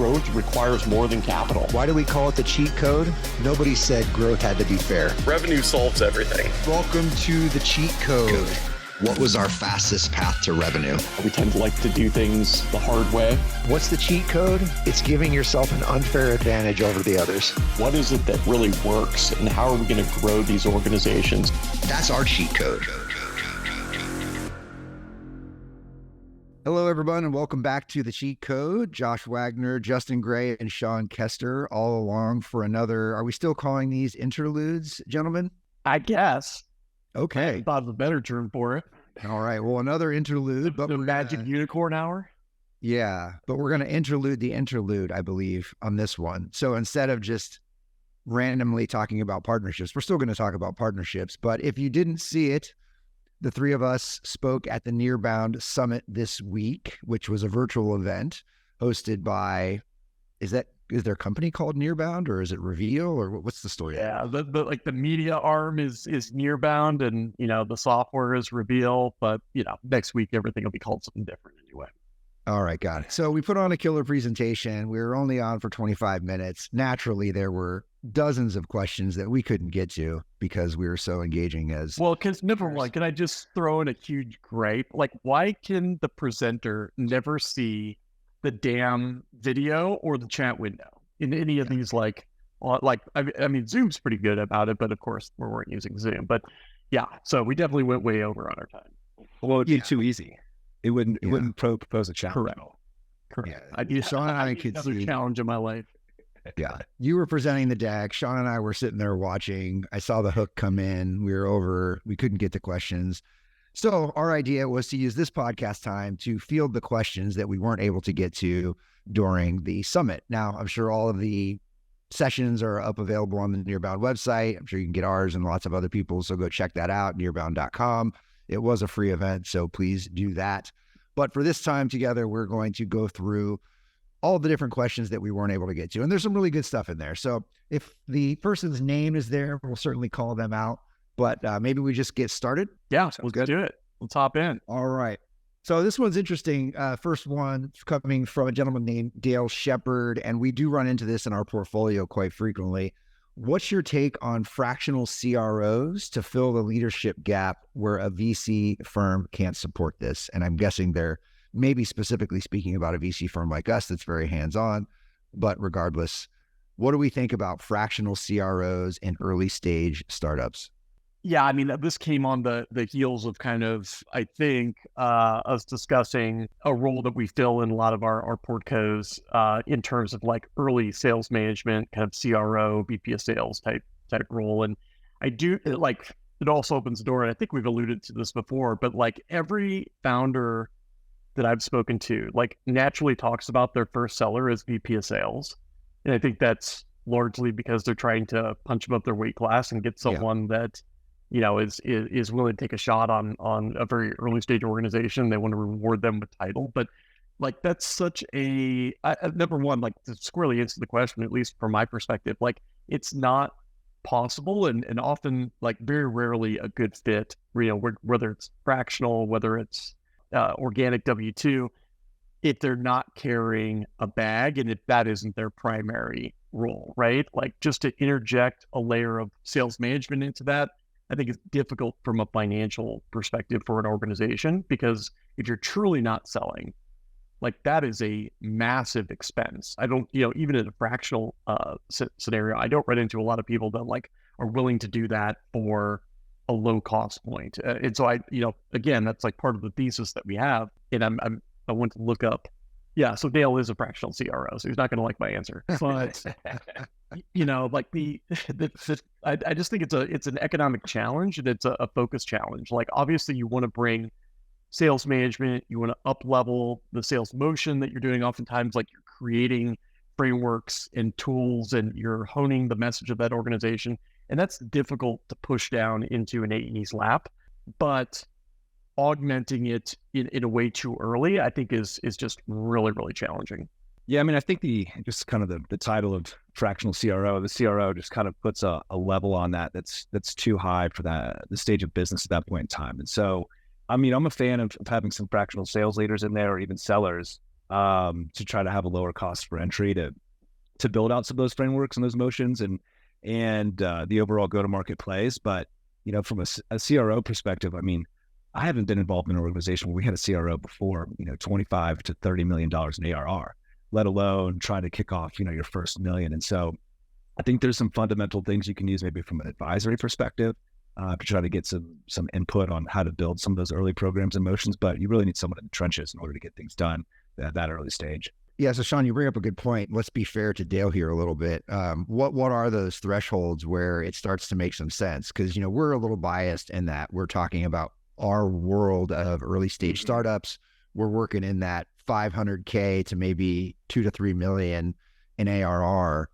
growth requires more than capital. Why do we call it the cheat code? Nobody said growth had to be fair. Revenue solves everything. Welcome to the cheat code. What was our fastest path to revenue? We tend to like to do things the hard way. What's the cheat code? It's giving yourself an unfair advantage over the others. What is it that really works, and how are we going to grow these organizations? That's our cheat code. Hello, everyone, and welcome back to the cheat code. Josh Wagner, Justin Gray, and Sean Kester all along for another. Are we still calling these interludes, gentlemen? I guess. Okay. I thought of a better term for it. All right. Well, another interlude. The magic unicorn hour? Yeah. But we're going to interlude the interlude, I believe, on this one. So instead of just randomly talking about partnerships, we're still going to talk about partnerships. But if you didn't see it, the three of us spoke at the Nearbound Summit this week, which was a virtual event hosted by, is their company called Nearbound, or is it Reveal, or what's the story? Yeah, the media arm is Nearbound, and the software is Reveal, but next week everything will be called something different anyway. All right, got it. So we put on a killer presentation. We were only on for 25 minutes. Naturally, there were dozens of questions that we couldn't get to because we were so engaging as well. Because number one, can I just throw in a huge gripe? Like, why can the presenter never see the damn video or the chat window in any of these? I mean, Zoom's pretty good about it, but of course we weren't using Zoom. But yeah, so we definitely went way over on our time. Well, it'd be too easy. It wouldn't propose a challenge. Correct. Yeah. Sean and I could another see challenge in my life. Yeah. You were presenting the deck. Sean and I were sitting there watching. I saw the hook come in. We couldn't get the questions. So our idea was to use this podcast time to field the questions that we weren't able to get to during the summit. Now, I'm sure all of the sessions are available on the Nearbound website. I'm sure you can get ours and lots of other people. So go check that out, nearbound.com. It was a free event, so please do that. But for this time together, we're going to go through all the different questions that we weren't able to get to. And there's some really good stuff in there. So if the person's name is there, we'll certainly call them out. But maybe we just get started. Yeah, let's do it. Let's hop in. All right. So this one's interesting. First one coming from a gentleman named Dale Shepard, and we do run into this in our portfolio quite frequently. What's your take on fractional CROs to fill the leadership gap where a VC firm can't support this? And I'm guessing they're maybe specifically speaking about a VC firm like us that's very hands-on. But regardless, what do we think about fractional CROs in early stage startups? Yeah, I mean, this came on the heels of kind of, I think, us discussing a role that we fill in a lot of our portcos in terms of like early sales management, kind of CRO, VP of sales type role. And I do like, it also opens the door, and I think we've alluded to this before, but like every founder that I've spoken to, like naturally talks about their first seller as VP of sales. And I think that's largely because they're trying to punch them up their weight class and get someone that is willing to take a shot on a very early stage organization. They want to reward them with title. But like, that's such number one, like to squarely answer the question, at least from my perspective, like it's not possible and often like very rarely a good fit, whether it's fractional, whether it's organic W-2, if they're not carrying a bag and if that isn't their primary role, right? Like just to interject a layer of sales management into that, I think it's difficult from a financial perspective for an organization, because if you're truly not selling, like that is a massive expense. I don't, even in a fractional scenario, I don't run into a lot of people that like are willing to do that for a low cost point. And so again, that's like part of the thesis that we have. And I went to look up. Yeah, so Dale is a fractional CRO, so he's not going to like my answer. But like I just think it's an economic challenge, and it's a focus challenge. Like obviously you want to bring sales management, you want to up level the sales motion that you're doing. Oftentimes, like you're creating frameworks and tools, and you're honing the message of that organization, and that's difficult to push down into an AE's lap. But augmenting it in a way too early, I think is just really, really challenging. Yeah, I mean, I think the title of fractional CRO, the CRO just kind of puts a level on that's too high for the stage of business at that point in time. And so, I mean, I'm a fan of having some fractional sales leaders in there, or even sellers, to try to have a lower cost for entry to build out some of those frameworks and those motions and the overall go-to-market plays. But, from a CRO perspective, I mean, I haven't been involved in an organization where we had a CRO before, $25 to $30 million in ARR, let alone trying to kick off, your first million. And so I think there's some fundamental things you can use maybe from an advisory perspective to try to get some input on how to build some of those early programs and motions. But you really need someone in the trenches in order to get things done at that early stage. Yeah. So Sean, you bring up a good point. Let's be fair to Dale here a little bit. What are those thresholds where it starts to make some sense? Because, we're a little biased in that we're talking about our world of early stage startups. We're working in that 500K to maybe 2 to 3 million in ARR.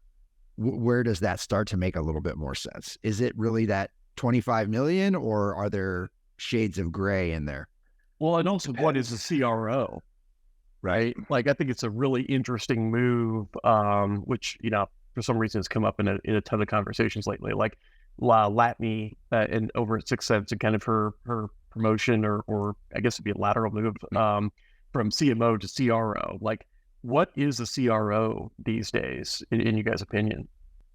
Where does that start to make a little bit more sense? Is it really that 25 million, or are there shades of gray in there? Well, and also, what is a CRO? Right? Like, I think it's a really interesting move, which, for some reason has come up in a ton of conversations lately. Like Latney and over at 6 Sense and kind of her promotion, or I guess it'd be a lateral move from CMO to CRO. Like, what is a CRO these days, in you guys' opinion?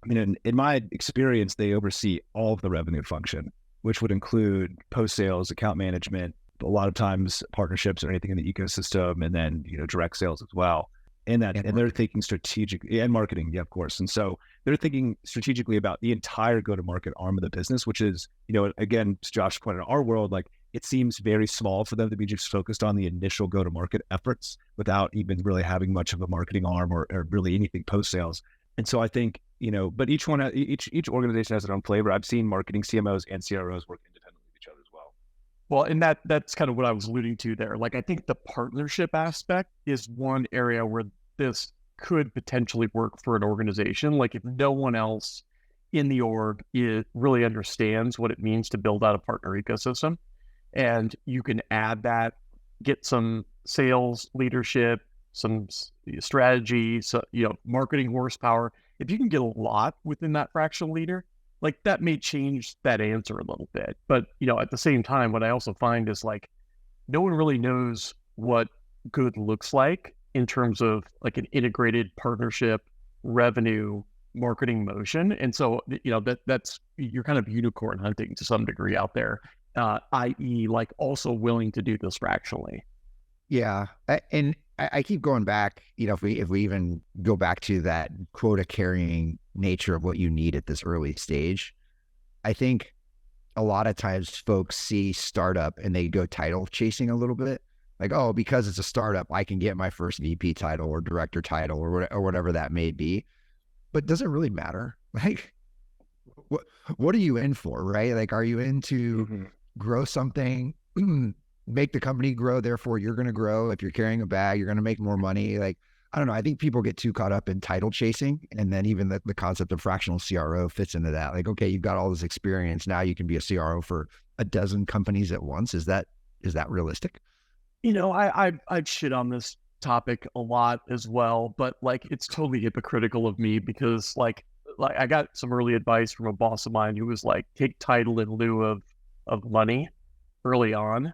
I mean, in my experience, they oversee all of the revenue function, which would include post-sales, account management, a lot of times partnerships or anything in the ecosystem, and then, direct sales as well. And they're thinking strategically, and marketing, yeah, of course. And so they're thinking strategically about the entire go-to-market arm of the business, which is, again, to Josh's point, in our world, like, it seems very small for them to be just focused on the initial go-to-market efforts without even really having much of a marketing arm or really anything post-sales. And so I think, but each organization has their own flavor. I've seen marketing CMOs and CROs work independently of each other as well. Well, and that's kind of what I was alluding to there. Like, I think the partnership aspect is one area where this could potentially work for an organization. Like, if no one else in the org really understands what it means to build out a partner ecosystem, and you can add that, get some sales leadership, some strategy, so, marketing horsepower. If you can get a lot within that fractional leader, like, that may change that answer a little bit. But, at the same time, what I also find is, like, no one really knows what good looks like in terms of, like, an integrated partnership revenue marketing motion. And so, that's, you're kind of unicorn hunting to some degree out there, i.e. like also willing to do this fractionally. Yeah. And I keep going back, if we even go back to that quota carrying nature of what you need at this early stage, I think a lot of times folks see startup and they go title chasing a little bit. Like, oh, because it's a startup, I can get my first VP title or director title or whatever that may be. But does it really matter? Like, what are you in for, right? Like, are you in to grow something, make the company grow, therefore you're going to grow? If you're carrying a bag, you're going to make more money. Like, I don't know. I think people get too caught up in title chasing. And then even the concept of fractional CRO fits into that. Like, okay, you've got all this experience. Now you can be a CRO for a dozen companies at once. Is that realistic? I've shit on this topic a lot as well, but, like, it's totally hypocritical of me because like I got some early advice from a boss of mine who was like, take title in lieu of money early on.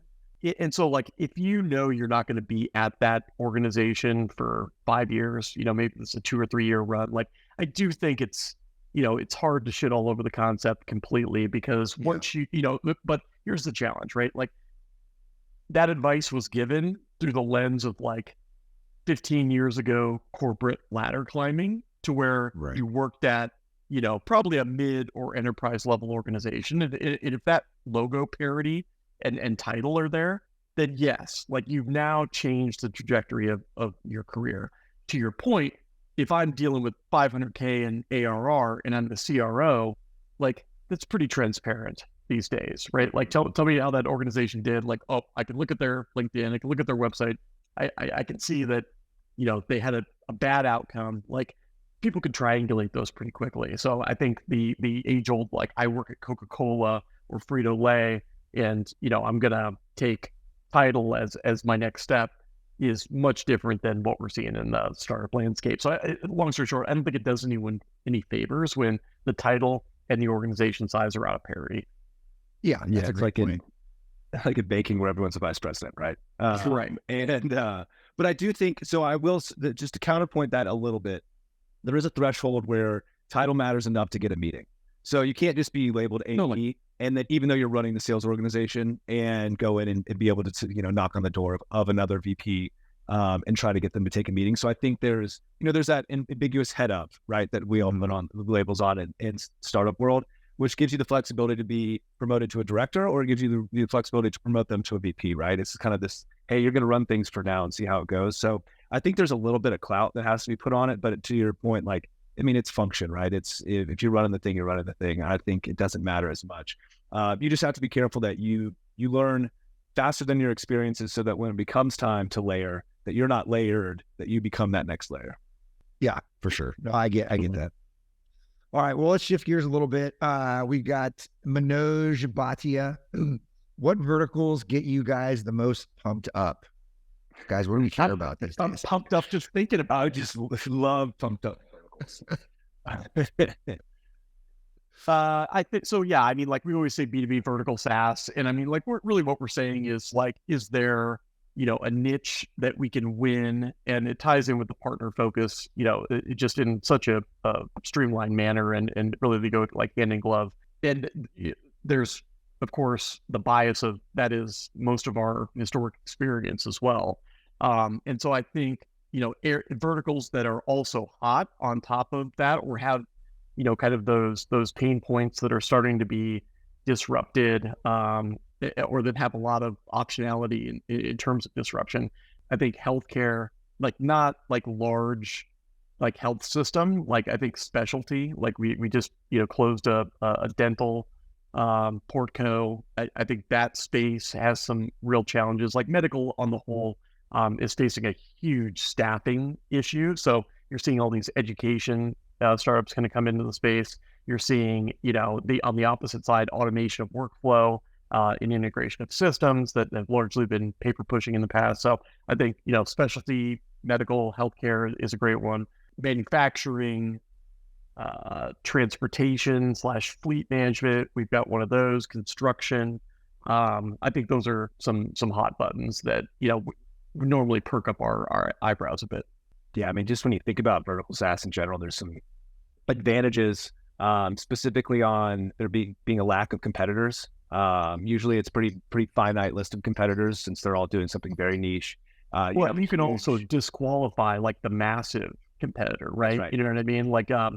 And so, like, if you're not going to be at that organization for 5 years, maybe it's a 2 or 3 year run. Like, I do think it's hard to shit all over the concept completely because once but here's the challenge, right? Like, that advice was given through the lens of, like, 15 years ago corporate ladder climbing to where you worked at, probably a mid or enterprise level organization. And if that logo parity and title are there, then yes, like, you've now changed the trajectory of your career. To your point, if I'm dealing with 500K in ARR and I'm the CRO, like, that's pretty transparent these days, right? Like, tell me how that organization did. Like, oh, I can look at their LinkedIn, I can look at their website. I can see that, they had a bad outcome. Like, people could triangulate those pretty quickly. So I think the age old, like, I work at Coca-Cola or Frito-Lay and, I'm going to take title as my next step is much different than what we're seeing in the startup landscape. So long story short, I don't think it does anyone any favors when the title and the organization size are out of parity. Yeah, that's a great point. like in baking where everyone's a vice president, right? Right. And but I do think so. I will just to counterpoint that a little bit. There is a threshold where title matters enough to get a meeting. So you can't just be labeled AE, and that even though you're running the sales organization and go in and be able to knock on the door of another VP and try to get them to take a meeting. So I think there's that ambiguous head of, right, that we all put on labels on in startup world, which gives you the flexibility to be promoted to a director, or it gives you the flexibility to promote them to a VP, right? It's kind of this, hey, you're going to run things for now and see how it goes. So I think there's a little bit of clout that has to be put on it. But to your point, like, I mean, it's function, right? It's if you're running the thing, you're running the thing. I think it doesn't matter as much. You just have to be careful that you learn faster than your experiences, so that when it becomes time to layer, that you're not layered, that you become that next layer. Yeah, for sure. No, I get that. All right, well, let's shift gears a little bit. We got Manoj Bhatia. What verticals get you guys the most pumped up? Guys, what do we care about these I'm days? pumped up just thinking about it. I just love pumped up verticals. I think so. Yeah. I mean, like we always say B2B vertical SaaS. And I mean, like what we're saying is like, is there, a niche that we can win? And it ties in with the partner focus, it just in such a streamlined manner, and really they go like hand in glove. And there's, of course, the bias of that is most of our historic experience as well. And so I think, verticals that are also hot on top of that, or have, kind of those pain points that are starting to be disrupted, or that have a lot of optionality in terms of disruption. I think healthcare, like not like large, like health system, like I think specialty, like we just, closed a dental portco. I think that space has some real challenges. Like medical on the whole is facing a huge staffing issue. So you're seeing all these education startups kind of come into the space. You're seeing, on the opposite side, automation of workflow and integration of systems that have largely been paper pushing in the past. So I think, specialty medical healthcare is a great one. Manufacturing, transportation / fleet management, we've got one of those. Construction, I think those are some hot buttons that we normally perk up our eyebrows a bit. Yeah, I mean, just when you think about vertical SaaS in general, there's some advantages, specifically on there being a lack of competitors. Usually, it's pretty finite list of competitors, since they're all doing something very niche. You can also disqualify like the massive competitor, right? Right. You know what I mean? Like, I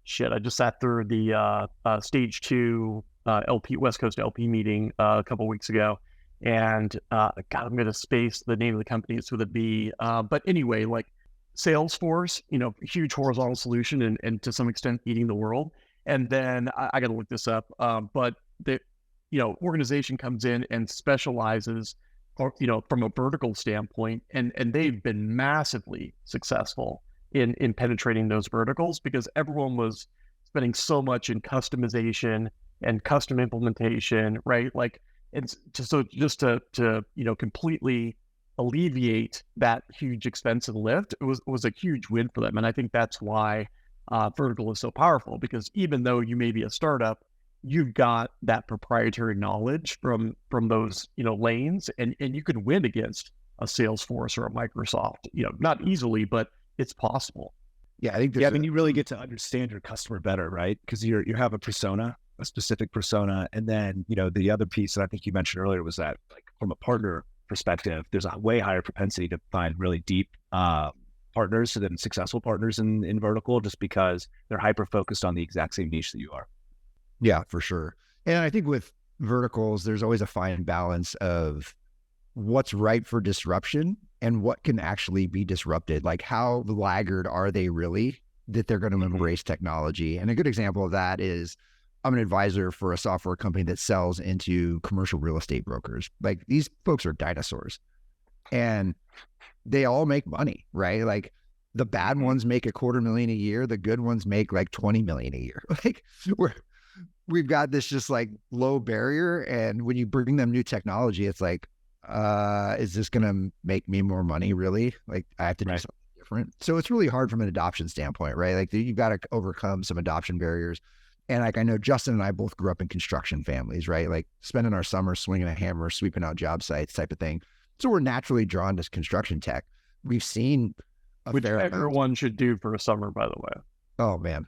just sat through the stage 2 LP West Coast LP meeting a couple weeks ago, and God, I'm going to space the name of the company. It's with a B, but anyway, like Salesforce, huge horizontal solution, and to some extent eating the world. And then I got to look this up, but the organization comes in and specializes, or from a vertical standpoint, and they've been massively successful in penetrating those verticals, because everyone was spending so much in customization and custom implementation, right? Like, it's just to completely alleviate that huge expense and lift, it was a huge win for them. And I think that's why vertical is so powerful, because even though you may be a startup, you've got that proprietary knowledge from those lanes, and you could win against a Salesforce or a Microsoft, not easily, but it's possible. Yeah, I think I mean, you really get to understand your customer better, right? Because you have a persona, a specific persona, and then the other piece that I think you mentioned earlier was that, like, from a partner perspective, there's a way higher propensity to find really deep partners than successful partners in vertical, just because they're hyper focused on the exact same niche that you are. Yeah, for sure. And I think with verticals, there's always a fine balance of what's ripe for disruption and what can actually be disrupted. Like, how laggard are they really that they're going to embrace technology? And a good example of that is, I'm an advisor for a software company that sells into commercial real estate brokers. Like, these folks are dinosaurs, and they all make money, right? Like, the bad ones make $250,000 a year. The good ones make like $20 million a year. Like, we've got this just like low barrier. And when you bring them new technology, it's like, is this going to make me more money? Really? Like, I have to do something different. So it's really hard from an adoption standpoint, right? Like, you've got to overcome some adoption barriers. And like, I know Justin and I both grew up in construction families, right? Like spending our summers swinging a hammer, sweeping out job sites type of thing. So we're naturally drawn to construction tech. We've seen which everyone should do for a summer, by the way. Oh man,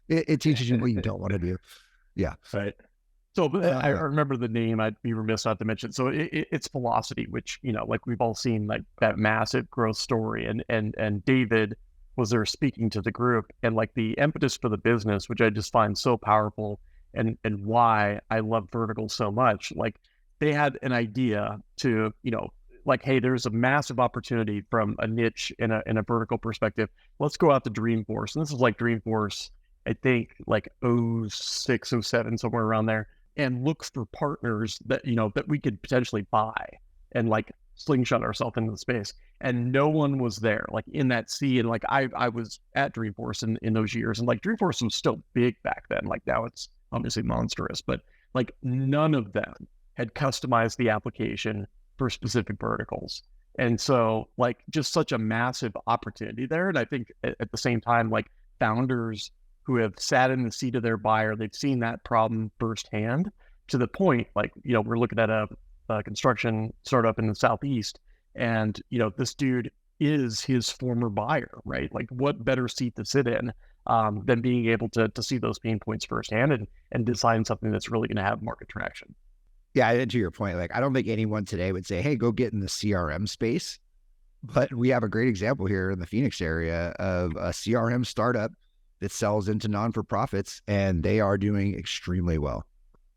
it teaches you what you don't want to do. Yeah. Right. So I remember the name. I'd be remiss not to mention. So it's Velocity, which, you know, like we've all seen, like that massive growth story, and David was there speaking to the group, and like the impetus for the business, which I just find so powerful, and why I love verticals so much. Like they had an idea to, you know, like, hey, there's a massive opportunity from a niche in a vertical perspective. Let's go out to Dreamforce. And this is like Dreamforce, I think like 06, 07, somewhere around there, and look for partners that, you know, that we could potentially buy and like slingshot ourselves into the space. And no one was there, like in that sea. And like I was at Dreamforce in those years, and like Dreamforce was still big back then. Like now it's obviously monstrous, but like none of them had customized the application for specific verticals. And so like just such a massive opportunity there. And I think at the same time, like founders who have sat in the seat of their buyer, they've seen that problem firsthand, to the point, like, you know, we're looking at a construction startup in the Southeast, and, you know, this dude is his former buyer, right? Like what better seat to sit in than being able to see those pain points firsthand and design something that's really going to have market traction. Yeah, and to your point, like I don't think anyone today would say, hey, go get in the CRM space. But we have a great example here in the Phoenix area of a CRM startup that sells into non-for-profits, and they are doing extremely well,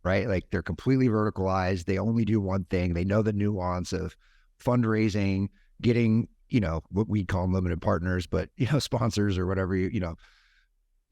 right? Like they're completely verticalized. They only do one thing. They know the nuance of fundraising, getting, you know, what we call them limited partners, but, you know, sponsors or whatever, you know,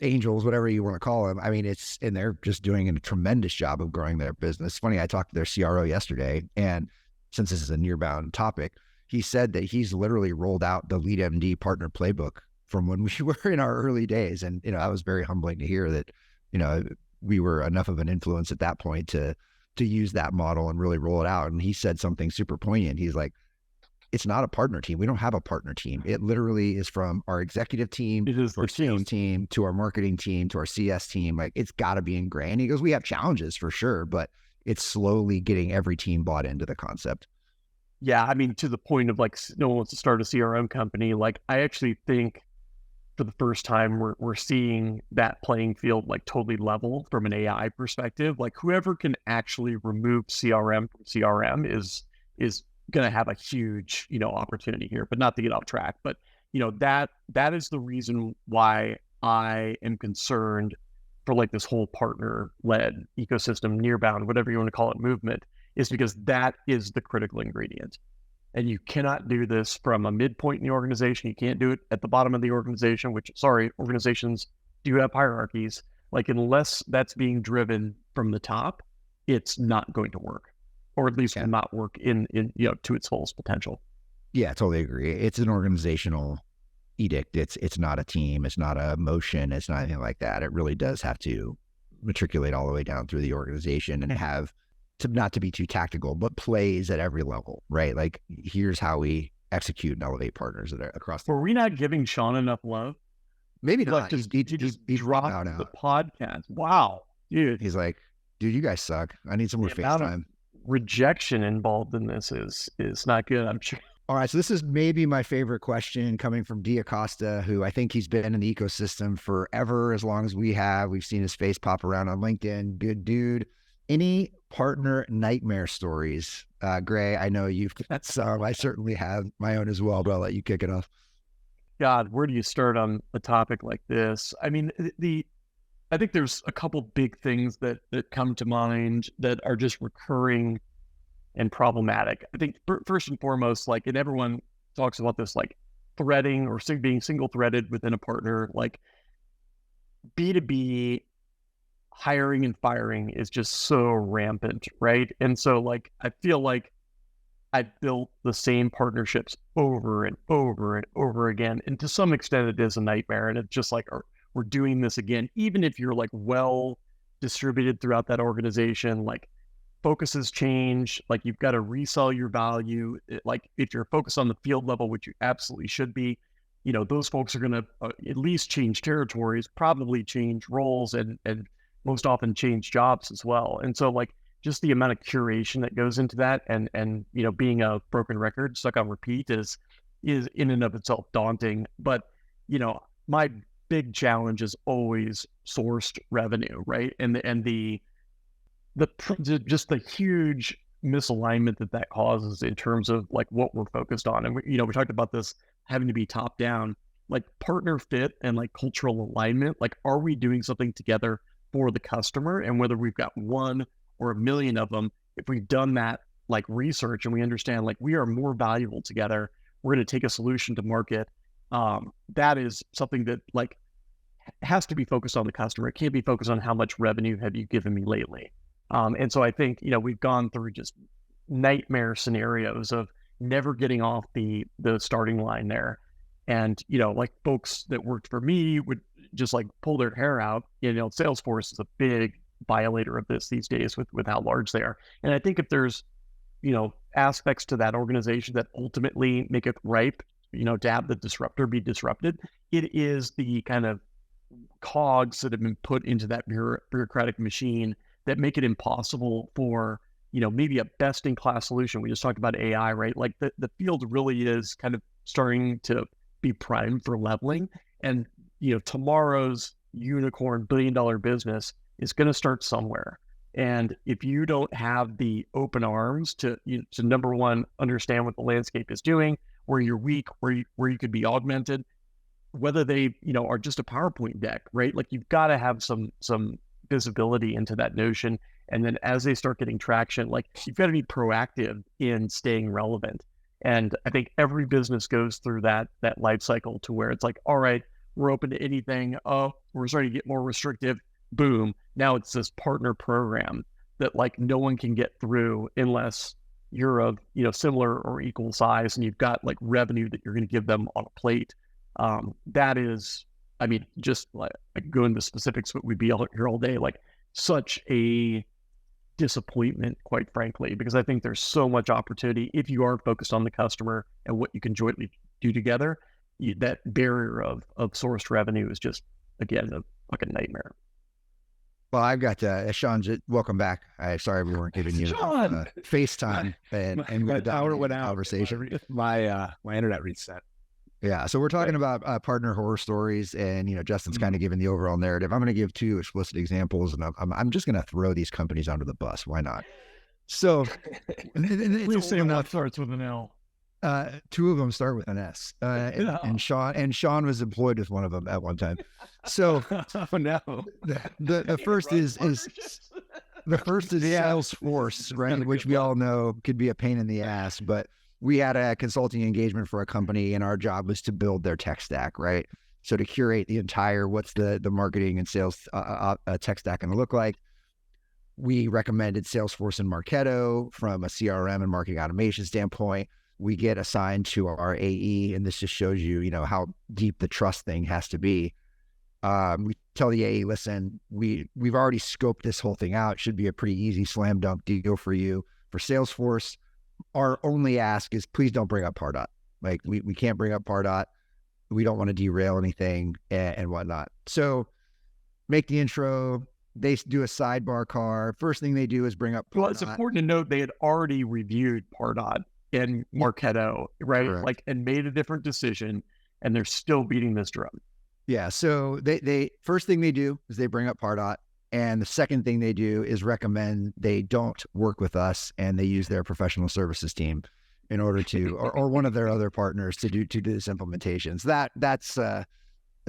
angels, whatever you want to call them. I mean, and they're just doing a tremendous job of growing their business. Funny, I talked to their CRO yesterday, and since this is a Nearbound topic, he said that he's literally rolled out the LeadMD partner playbook from when we were in our early days. And, you know, that was very humbling to hear that, you know, we were enough of an influence at that point to use that model and really roll it out. And he said something super poignant. He's like, it's not a partner team. We don't have a partner team. It literally is from our executive team to our sales team, to our marketing team, to our CS team. Like it's got to be ingrained. He goes, we have challenges for sure, but it's slowly getting every team bought into the concept. Yeah. I mean, to the point of like, no one wants to start a CRM company. Like I actually think for the first time, we're seeing that playing field like totally level from an AI perspective. Like whoever can actually remove CRM from CRM is going to have a huge, you know, opportunity here. But not to get off track, but you know, that is the reason why I am concerned for like this whole partner-led ecosystem, Nearbound, whatever you want to call it, movement, is because that is the critical ingredient. And you cannot do this from a midpoint in the organization. You can't do it at the bottom of the organization, which, sorry, organizations do have hierarchies. Like unless that's being driven from the top, it's not going to work, or at least will not work in, you know, to its fullest potential. Yeah, I totally agree. It's an organizational edict. It's not a team. It's not a motion. It's not anything like that. It really does have to matriculate all the way down through the organization and have not to be too tactical, but plays at every level, right? Like here's how we execute and elevate partners that are across. Were we not giving Sean enough love? Maybe not. He just dropped the podcast. Wow, dude. He's like, dude, you guys suck. I need some more FaceTime. Rejection involved in this is not good, I'm sure. All right, so this is maybe my favorite question coming from D'Acosta, who I think he's been in the ecosystem forever, as long as we have. We've seen his face pop around on LinkedIn. Good dude. Any partner nightmare stories? Gray, I know you've got some. I certainly have my own as well, but I'll let you kick it off. God, where do you start on a topic like this? I mean, I think there's a couple big things that come to mind that are just recurring and problematic. I think first and foremost, like, and everyone talks about this, like threading or being single threaded within a partner, like B2B hiring and firing is just so rampant, right? And so like, I feel like I built the same partnerships over and over and over again. And to some extent it is a nightmare. And it's just like, we're doing this again, even if you're like well distributed throughout that organization, like focuses change, like you've got to resell your value. Like if you're focused on the field level, which you absolutely should be, you know, those folks are going to at least change territories, probably change roles and most often change jobs as well. And so like just the amount of curation that goes into that and being a broken record stuck on repeat is in and of itself daunting. But my big challenge is always sourced revenue, right? And the just the huge misalignment that causes in terms of like what we're focused on. And we talked about this having to be top down, like partner fit and like cultural alignment. Like, are we doing something together for the customer? And whether we've got one or a million of them, if we've done that like research and we understand like we are more valuable together, we're going to take a solution to market. That is something that like has to be focused on the customer. It can't be focused on how much revenue have you given me lately. And so I think, we've gone through just nightmare scenarios of never getting off the starting line there. And, like folks that worked for me would just like pull their hair out. Salesforce is a big violator of this these days with how large they are. And I think if there's, aspects to that organization that ultimately make it ripe, to have the disruptor be disrupted, it is the kind of cogs that have been put into that bureaucratic machine that make it impossible for, maybe a best-in-class solution. We just talked about AI, right? Like the field really is kind of starting to be primed for leveling. And, tomorrow's unicorn billion-dollar business is going to start somewhere. And if you don't have the open arms to number one, understand what the landscape is doing, where you're weak, where you could be augmented, whether they, are just a PowerPoint deck, right? Like you've got to have some visibility into that notion. And then as they start getting traction, like you've got to be proactive in staying relevant. And I think every business goes through that life cycle to where it's like, all right, we're open to anything. Oh, we're starting to get more restrictive. Boom. Now it's this partner program that like no one can get through unless you're of, similar or equal size and you've got like revenue that you're going to give them on a plate. That is, just like I could go into specifics, but we'd be here all day, like such a disappointment, quite frankly, because I think there's so much opportunity if you are focused on the customer and what you can jointly do together. That barrier of sourced revenue is just, again, a fucking nightmare. Well, I've got Sean. Welcome back. Sorry we weren't giving you FaceTime and my power went out. Conversation. My internet reset. Yeah, so we're talking about partner horror stories, and Justin's kind of giving the overall narrative. I'm going to give two explicit examples, and I'm just going to throw these companies under the bus. Why not? So, please say one starts with an L. Two of them start with an S, and Sean was employed with one of them at one time. So, oh no, the first is Salesforce, right? Which we all know could be a pain in the ass, but we had a consulting engagement for a company, and our job was to build their tech stack, right? So to curate the entire, what's the marketing and sales tech stack going to look like? We recommended Salesforce and Marketo from a CRM and marketing automation standpoint. We get assigned to our AE, and this just shows you, how deep the trust thing has to be. We tell the AE, listen, we've already scoped this whole thing out. It should be a pretty easy slam dunk deal for you. For Salesforce, our only ask is please don't bring up Pardot. Like we can't bring up Pardot. We don't want to derail anything and whatnot. So make the intro. They do a sidebar car. First thing they do is bring up Pardot. Well, it's important to note they had already reviewed Pardot and Marketo, right? Correct. Like, and made a different decision, and they're still beating this drum. Yeah. So they first thing they do is they bring up Pardot. And the second thing they do is recommend they don't work with us, and they use their professional services team in order to, or one of their other partners to do this implementation. So that's a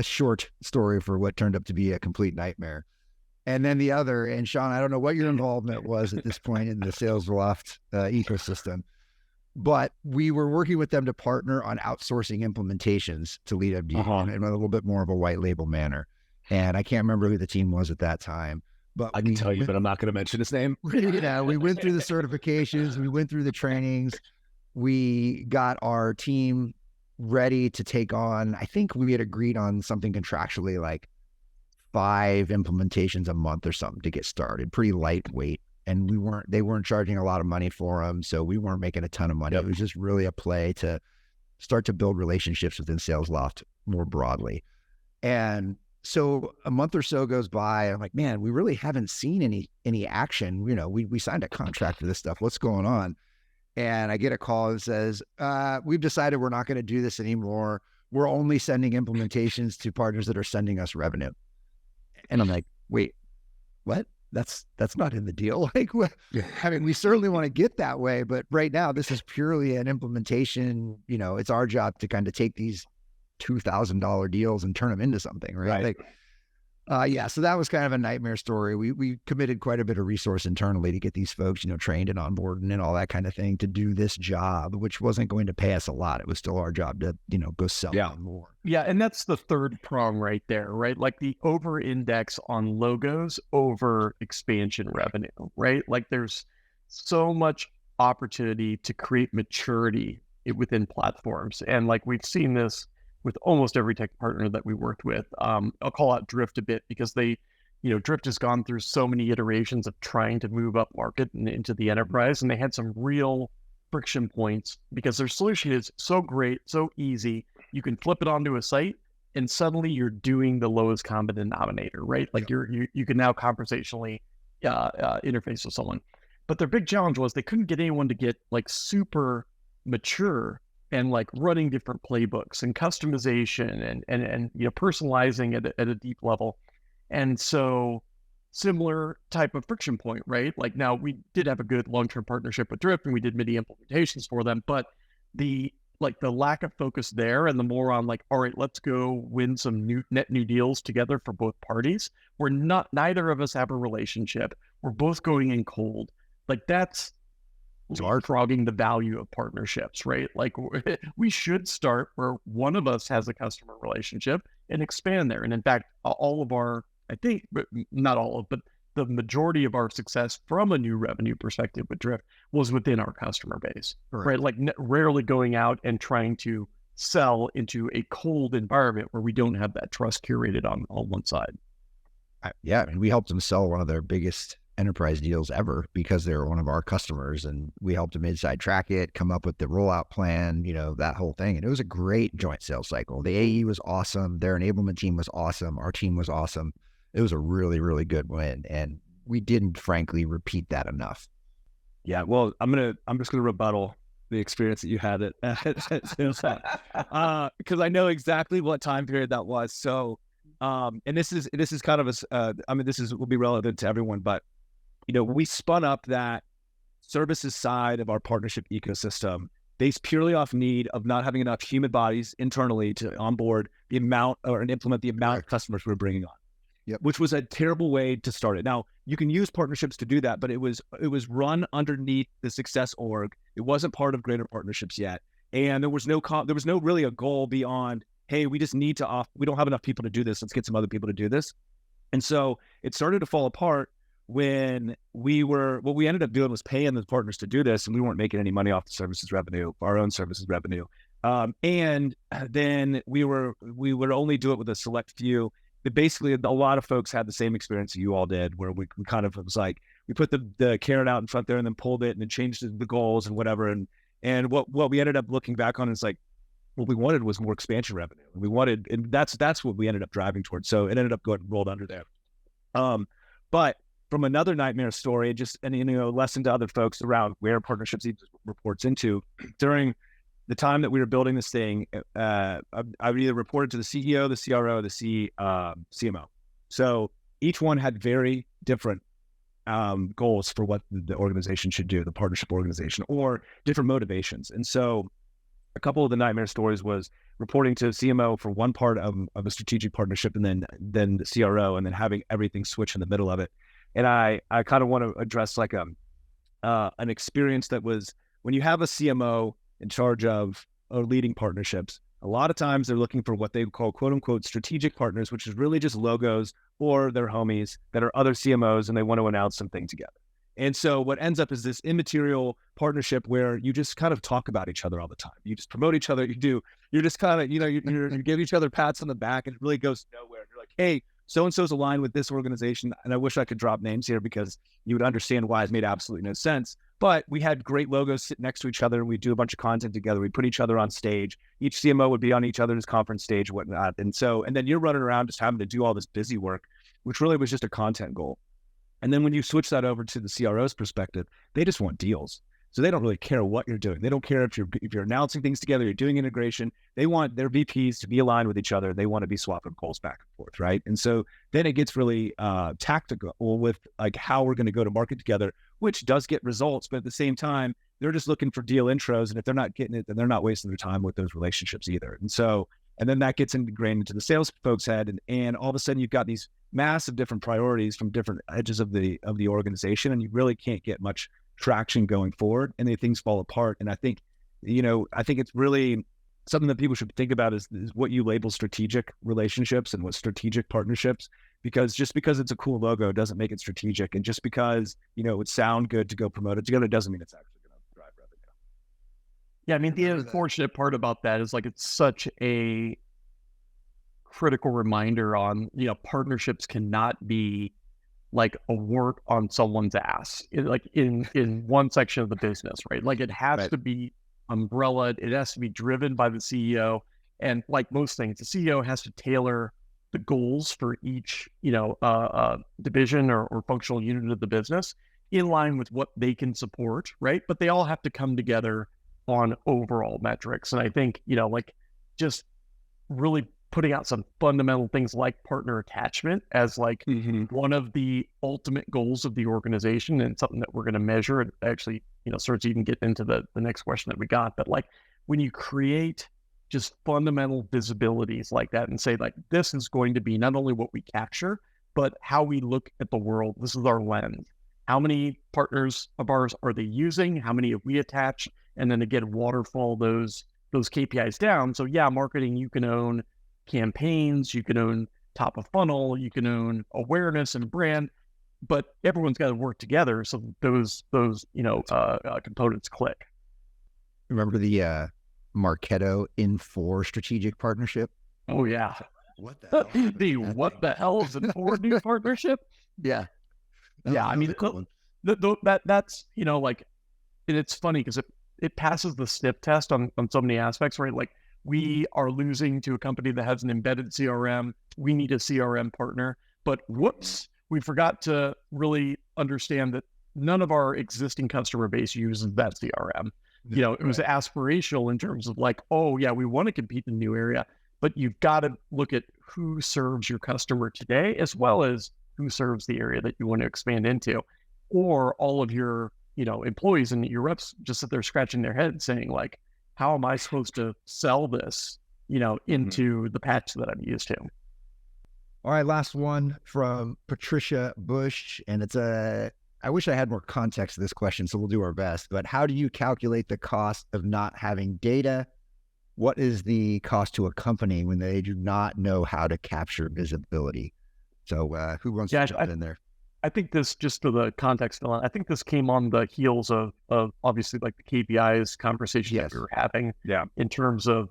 short story for what turned up to be a complete nightmare. And then the other, and Sean, I don't know what your involvement was at this point in the SalesLoft ecosystem, but we were working with them to partner on outsourcing implementations to LeadMD in a little bit more of a white label manner. And I can't remember who the team was at that time, but I can tell you, but I'm not going to mention his name. Yeah, we went through the certifications, we went through the trainings, we got our team ready to take on, I think we had agreed on something contractually like 5 implementations a month or something to get started, pretty lightweight. And they weren't charging a lot of money for them. So we weren't making a ton of money. Yep. It was just really a play to start to build relationships within SalesLoft more broadly. And So a month or so goes by. I'm like, man, we really haven't seen any action. We signed a contract for this stuff. What's going on? And I get a call that says, we've decided we're not going to do this anymore. We're only sending implementations to partners that are sending us revenue. And I'm like, wait, what? That's not in the deal. Like, I mean, we certainly want to get that way, but right now this is purely an implementation. It's our job to kind of take these $2,000 deals and turn them into something, right? Like, so that was kind of a nightmare story. We committed quite a bit of resource internally to get these folks, trained and onboarded and all that kind of thing to do this job, which wasn't going to pay us a lot. It was still our job to, go sell them more. Yeah. And that's the third prong right there, right? Like the over index on logos over expansion revenue, right? Like there's so much opportunity to create maturity within platforms. And like we've seen this with almost every tech partner that we worked with. I'll call out Drift a bit because Drift has gone through so many iterations of trying to move up market and into the enterprise. And they had some real friction points because their solution is so great, so easy. You can flip it onto a site and suddenly you're doing the lowest common denominator, right? Like you can now conversationally interface with someone. But their big challenge was they couldn't get anyone to get like super mature and like running different playbooks and customization and personalizing at a deep level. And so similar type of friction point, right? Like now we did have a good long-term partnership with Drift and we did many implementations for them, but the lack of focus there and the more on like, all right, let's go win some net new deals together for both parties. Neither of us have a relationship. We're both going in cold. Like that's leapfrogging the value of partnerships, right? Like we should start where one of us has a customer relationship and expand there. And in fact, all of our, I think, but not all of, but the majority of our success from a new revenue perspective with Drift was within our customer base, right? Like rarely going out and trying to sell into a cold environment where we don't have that trust curated on one side. Yeah. I mean, we helped them sell one of their biggest enterprise deals ever because they were one of our customers, and we helped them inside track it, come up with the rollout plan, that whole thing. And it was a great joint sales cycle. The AE was awesome. Their enablement team was awesome. Our team was awesome. It was a really, really good win. And we didn't frankly repeat that enough. Yeah. Well, I'm just going to rebuttal the experience that you had at Sales because I know exactly what time period that was. So, and this is kind of will be relevant to everyone, but we spun up that services side of our partnership ecosystem based purely off need of not having enough human bodies internally to onboard the amount and implement the amount of customers we're bringing on. Yep. Which was a terrible way to start it. Now you can use partnerships to do that, but it was run underneath the success org. It wasn't part of greater partnerships yet. And there was no really a goal beyond, hey, we just need to we don't have enough people to do this. Let's get some other people to do this. And so it started to fall apart when what we ended up doing was paying the partners to do this, and we weren't making any money off the services revenue, our own services revenue. And then we would only do it with a select few. But basically, a lot of folks had the same experience that you all did, where we kind of, it was like, we put the carrot out in front there and then pulled it and then changed the goals and whatever. And what we ended up looking back on is like, what we wanted was more expansion revenue. And that's what we ended up driving towards. So it ended up rolled under there. But from another nightmare story, lesson to other folks around where partnerships reports into, during the time that we were building this thing, I would either report it to the CEO, the CRO, the CMO. So each one had very different goals for what the organization should do, the partnership organization, or different motivations. And so a couple of the nightmare stories was reporting to CMO for one part of a strategic partnership, and then the CRO, and then having everything switch in the middle of it. And I kind of want to address like an experience that was when you have a CMO in charge of or leading partnerships, a lot of times they're looking for what they call quote unquote strategic partners, which is really just logos or their homies that are other CMOs, and they want to announce something together. And so what ends up is this immaterial partnership where you just kind of talk about each other all the time. You just promote each other. You're just kind of, you give each other pats on the back, and it really goes nowhere. You're like, hey, so-and-so's aligned with this organization. And I wish I could drop names here because you would understand why it made absolutely no sense. But we had great logos sit next to each other and we do a bunch of content together. We put each other on stage. Each CMO would be on each other's conference stage, whatnot. And then you're running around just having to do all this busy work, which really was just a content goal. And then when you switch that over to the CRO's perspective, they just want deals. So they don't really care what you're doing. They don't care if you're announcing things together, you're doing integration. They want their VPs to be aligned with each other. They want to be swapping calls back and forth, right? And so then it gets really tactical with like how we're going to go to market together, which does get results. But at the same time, they're just looking for deal intros. And if they're not getting it, then they're not wasting their time with those relationships either. And then that gets ingrained into the sales folks' head. And all of a sudden you've got these massive different priorities from different edges of the organization. And you really can't get much traction going forward, and then things fall apart. And I think it's really something that people should think about is what you label strategic relationships and what strategic partnerships, because just because it's a cool logo doesn't make it strategic. And just because, it would sound good to go promote it together doesn't mean it's actually going to drive revenue. Yeah. I mean, the unfortunate part about that is like, it's such a critical reminder on, partnerships cannot be like a wart on someone's ass, in one section of the business, right? Like it has to be umbrella. It has to be driven by the CEO. And like most things, the CEO has to tailor the goals for each, division or functional unit of the business in line with what they can support, right? But they all have to come together on overall metrics. And I think, just really putting out some fundamental things like partner attachment as like one of the ultimate goals of the organization, and something that we're going to measure. It actually, starts to even get into the next question that we got. But like when you create just fundamental visibilities like that and say like, this is going to be not only what we capture, but how we look at the world. This is our lens. How many partners of ours are they using? How many have we attached? And then again, waterfall those KPIs down. So yeah, marketing, you can own campaigns, you can own top of funnel, you can own awareness and brand, but everyone's got to work together so those components click. Remember the Marketo Infor strategic partnership? Oh yeah. What the hell? What the hell is an Infor new partnership? Yeah. I mean, that's and it's funny because it passes the sniff test on so many aspects, right? Like, we are losing to a company that has an embedded CRM. We need a CRM partner. But whoops, we forgot to really understand that none of our existing customer base uses that CRM. It was aspirational in terms of like, oh yeah, we want to compete in a new area, but you've got to look at who serves your customer today, as well as who serves the area that you want to expand into. Or all of your, employees and your reps just sit there scratching their head saying like, how am I supposed to sell this, into the patch that I'm used to? All right, last one from Patricia Bush. And I wish I had more context to this question, so we'll do our best. But how do you calculate the cost of not having data? What is the cost to a company when they do not know how to capture visibility? So who wants to jump in there? I think this, just for the context, I think this came on the heels of obviously like the KPIs conversation that we were having, in terms of,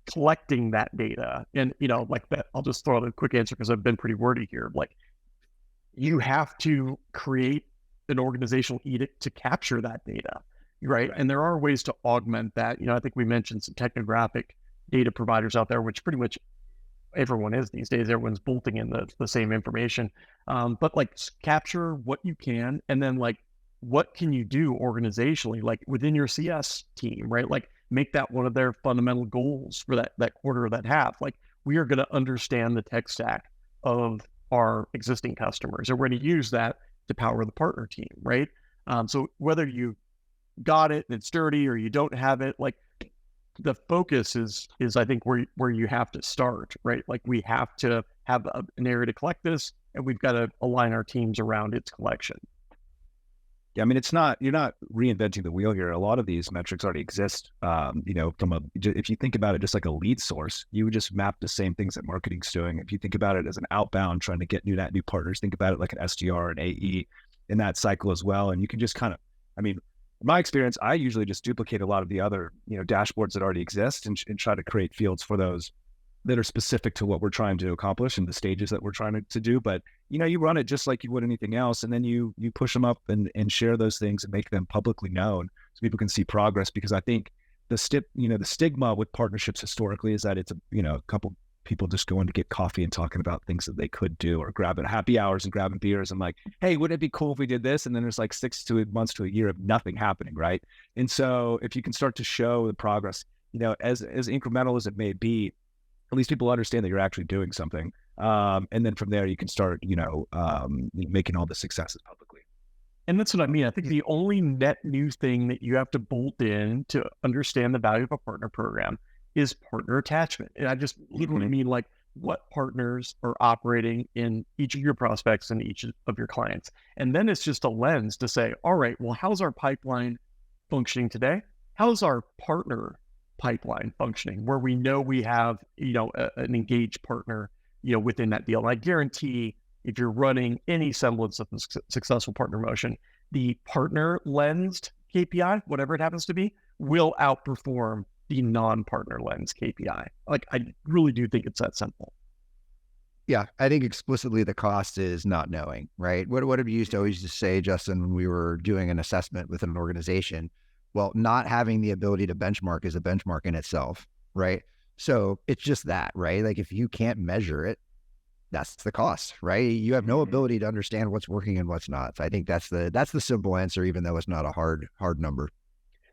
collecting that data. And, like that, I'll just throw out a quick answer because I've been pretty wordy here. Like, you have to create an organizational edict to capture that data, right? And there are ways to augment that. I think we mentioned some technographic data providers out there, which pretty much everyone is these days. Everyone's bolting in the same information. But like, capture what you can, and then like, what can you do organizationally, like within your CS team, right? Like, make that one of their fundamental goals for that quarter or that half. Like, we are going to understand the tech stack of our existing customers, and we're going to use that to power the partner team, right? So whether you got it and it's dirty or you don't have it, like, the focus is I think where you have to start, right? Like, we have to have an area to collect this, and we've got to align our teams around its collection. Yeah, I mean, you're not reinventing the wheel here. A lot of these metrics already exist. If you think about it just like a lead source, you would just map the same things that marketing's doing. If you think about it as an outbound trying to get new partners, think about it like an SDR and AE in that cycle as well. And you can just in my experience, I usually just duplicate a lot of the other, dashboards that already exist and try to create fields for those that are specific to what we're trying to accomplish and the stages that we're trying to do. But, you run it just like you would anything else. And then you push them up and share those things and make them publicly known so people can see progress. Because I think the stigma with partnerships historically is that it's a couple people just going to get coffee and talking about things that they could do, or grabbing happy hours and grabbing beers and like, hey, wouldn't it be cool if we did this? And then there's like 6 months to a year of nothing happening, right? And so if you can start to show the progress, as incremental as it may be, at least people understand that you're actually doing something. And then from there you can start, making all the successes publicly. And that's what I mean. I think the only net new thing that you have to bolt in to understand the value of a partner program is partner attachment. And I just literally mean like what partners are operating in each of your prospects and each of your clients. And then it's just a lens to say, all right, well, how's our pipeline functioning today? How's our partner pipeline functioning, where we know we have, an engaged partner, within that deal. And I guarantee if you're running any semblance of a successful partner motion, the partner lensed KPI, whatever it happens to be, will outperform the non-partner lens KPI. Like, I really do think it's that simple. Yeah, I think explicitly the cost is not knowing, right? What have you used to always just say, Justin, when we were doing an assessment with an organization? Well, not having the ability to benchmark is a benchmark in itself, right? So it's just that, right? Like if you can't measure it, that's the cost, right? You have no ability to understand what's working and what's not. So I think that's the simple answer, even though it's not a hard number.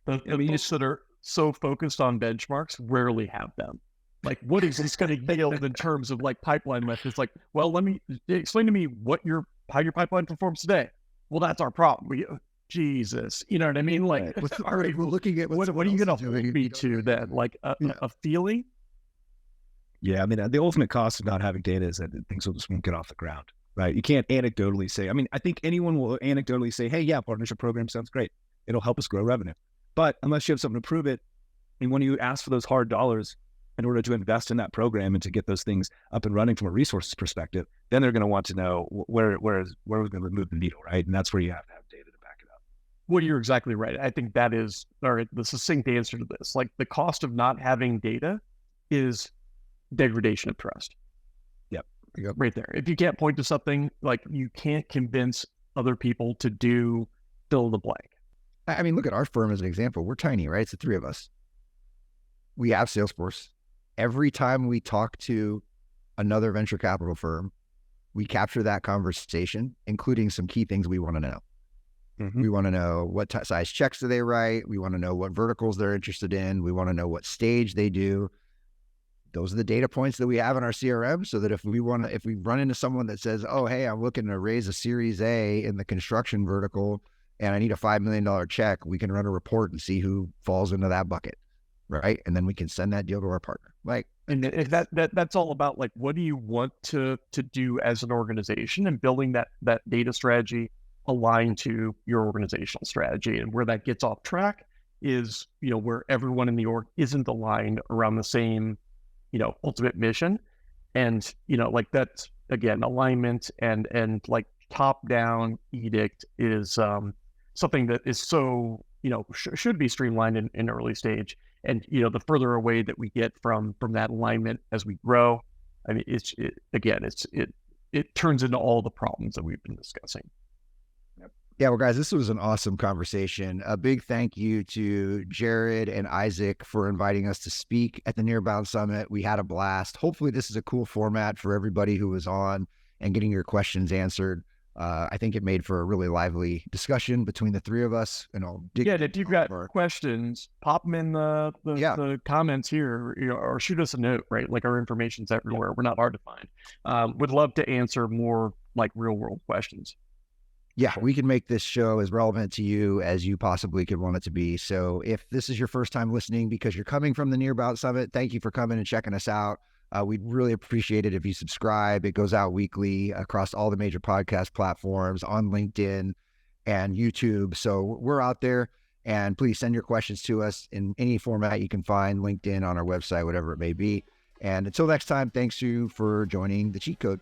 The folks that are so focused on benchmarks rarely have them. Like, what is this going to yield in terms of like pipeline methods? Like, well, let me explain to me how your pipeline performs today. Well, that's our problem. Jesus, you know what I mean? Like, all right, we're looking at what are you going to hold me to then? Like a feeling? Yeah, I mean, the ultimate cost of not having data is that things will just won't get off the ground, right? You can't anecdotally say, I think anyone will anecdotally say, hey, yeah, partnership program sounds great. It'll help us grow revenue. But unless you have something to prove it, and when you ask for those hard dollars in order to invest in that program and to get those things up and running from a resources perspective, then they're going to want to know where we're going to move the needle, right? And that's where you have to have data to back it up. Well, you're exactly right. I think that is the succinct answer to this. Like, the cost of not having data is degradation of trust. Yep. Right there. If you can't point to something, like, you can't convince other people to do fill in the blank. I mean, look at our firm as an example. We're tiny, right? It's the three of us. We have Salesforce. Every time we talk to another venture capital firm, we capture that conversation, including some key things we want to know. Mm-hmm. We want to know what size checks do they write. We want to know what verticals they're interested in. We want to know what stage they do. Those are the data points that we have in our CRM, so that if we run into someone that says, oh, hey, I'm looking to raise a Series A in the construction vertical and I need a $5 million check, we can run a report and see who falls into that bucket, right? And then we can send that deal to our partner. Like, and that's all about, like, what do you want to do as an organization, and building that data strategy aligned to your organizational strategy. And where that gets off track is, where everyone in the org isn't aligned around the same, ultimate mission. And, like, that's, again, alignment and like top-down edict is something that is so, should be streamlined in early stage. And, the further away that we get from that alignment as we grow, I mean, it turns into all the problems that we've been discussing. Yeah, well, guys, this was an awesome conversation. A big thank you to Jared and Isaac for inviting us to speak at the Nearbound Summit. We had a blast. Hopefully this is a cool format for everybody who was on and getting your questions answered. I think it made for a really lively discussion between the three of us. And if you've got questions, pop them in the comments here, or shoot us a note, right? Like, our information's everywhere. Yeah. We're not hard to find. Would love to answer more like real world questions. Yeah, we can make this show as relevant to you as you possibly could want it to be. So if this is your first time listening because you're coming from the Nearbound Summit, thank you for coming and checking us out. We'd really appreciate it if you subscribe. It goes out weekly across all the major podcast platforms, on LinkedIn and YouTube. So we're out there, and please send your questions to us in any format you can find, LinkedIn, on our website, whatever it may be. And until next time, thanks you for joining the Cheat Code.